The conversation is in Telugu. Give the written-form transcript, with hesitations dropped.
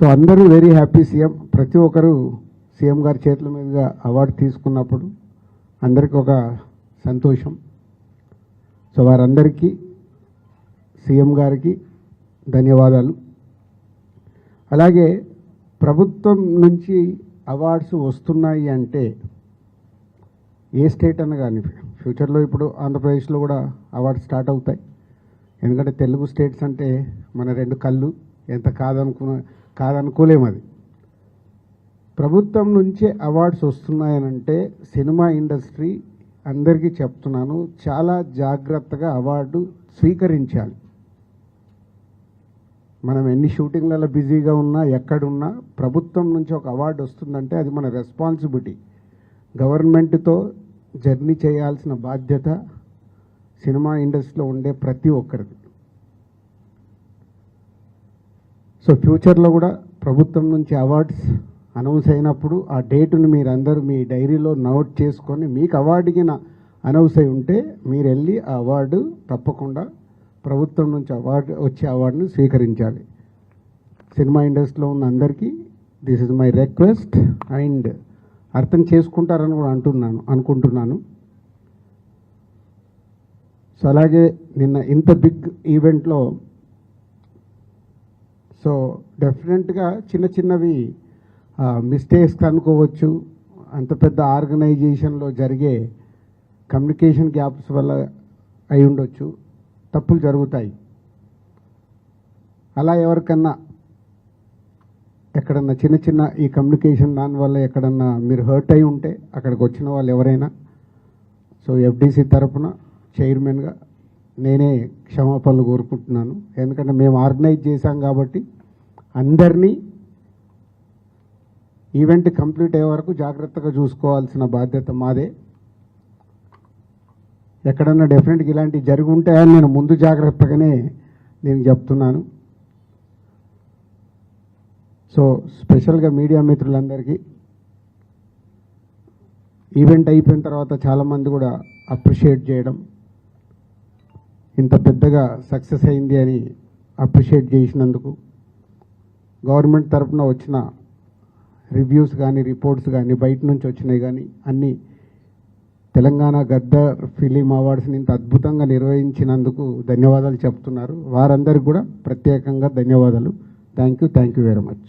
సో అందరూ వెరీ హ్యాపీ. సీఎం ప్రతి ఒక్కరు సీఎం గారి చేతుల మీదుగా అవార్డు తీసుకున్నప్పుడు అందరికీ ఒక సంతోషం. సో వారందరికీ సీఎం గారికి ధన్యవాదాలు. అలాగే ప్రభుత్వం నుంచి అవార్డ్స్ వస్తున్నాయి అంటే ఏ స్టేట్ అన్న కానీ ఫ్యూచర్లో ఇప్పుడు ఆంధ్రప్రదేశ్లో కూడా అవార్డ్స్ స్టార్ట్ అవుతాయి. ఎందుకంటే తెలుగు స్టేట్స్ అంటే మన రెండు కళ్ళు, ఎంత కాదనుకోలేము. అది ప్రభుత్వం నుంచే అవార్డ్స్ వస్తున్నాయనంటే సినిమా ఇండస్ట్రీ అందరికీ చెప్తున్నాను, చాలా జాగ్రత్తగా అవార్డు స్వీకరించాలి. మనం ఎన్ని షూటింగ్లలో బిజీగా ఉన్నా ఎక్కడున్నా ప్రభుత్వం నుంచి ఒక అవార్డు వస్తుందంటే అది మన రెస్పాన్సిబిలిటీ. గవర్నమెంట్తో జర్నీ చేయాల్సిన బాధ్యత సినిమా ఇండస్ట్రీలో ఉండే ప్రతి ఒక్కరిది. సో ఫ్యూచర్లో కూడా ప్రభుత్వం నుంచి అవార్డ్స్ అనౌన్స్ అయినప్పుడు ఆ డేటును మీరందరూ మీ డైరీలో నోట్ చేసుకొని మీకు అవార్డుకి అనౌన్స్ అయి ఉంటే మీరు వెళ్ళి ఆ అవార్డు తప్పకుండా ప్రభుత్వం నుంచి వచ్చే అవార్డును స్వీకరించాలి. సినిమా ఇండస్ట్రీలో ఉన్న అందరికీ this is my request and అర్థం చేసుకుంటారని కూడా అనుకుంటున్నాను. సో అలాగే నిన్న ఇంత బిగ్ ఈవెంట్లో సో డెఫినెట్గా చిన్న చిన్నవి మిస్టేక్స్ అనుకోవచ్చు. అంత పెద్ద ఆర్గనైజేషన్లో జరిగే కమ్యూనికేషన్ గ్యాప్స్ వల్ల అయి ఉండొచ్చు, తప్పులు జరుగుతాయి. అలా ఎవరికన్నా ఎక్కడన్నా చిన్న చిన్న ఈ కమ్యూనికేషన్ దానివల్ల ఎక్కడన్నా మీరు హర్ట్ అయి ఉంటే అక్కడికి వచ్చిన వాళ్ళు ఎవరైనా సో ఎఫ్డీసీ తరఫున చైర్మన్గా నేనే క్షమాపణలు కోరుకుంటున్నాను. ఎందుకంటే మేము ఆర్గనైజ్ చేశాం కాబట్టి అందరినీ ఈవెంట్ కంప్లీట్ అయ్యే వరకు జాగ్రత్తగా చూసుకోవాల్సిన బాధ్యత మాదే. ఎక్కడన్నా డెఫినెట్గా ఇలాంటివి జరిగి ఉంటాయని నేను ముందు జాగ్రత్తగానే నేను చెప్తున్నాను. సో స్పెషల్గా మీడియా మిత్రులందరికీ ఈవెంట్ అయిపోయిన తర్వాత చాలామంది కూడా అప్రిషియేట్ చేయడం, ఇంత పెద్దగా సక్సెస్ అయింది అని అప్రిషియేట్ చేసినందుకు, గవర్నమెంట్ తరఫున వచ్చిన రివ్యూస్ కానీ రిపోర్ట్స్ కానీ బయట నుంచి వచ్చినాయి కానీ అన్నీ తెలంగాణ గద్దర్ ఫిలిం అవార్డ్స్ని ఇంత అద్భుతంగా నిర్వహించినందుకు ధన్యవాదాలు చెప్తున్నారు. వారందరికీ కూడా ప్రత్యేకంగా ధన్యవాదాలు. Thank you very much.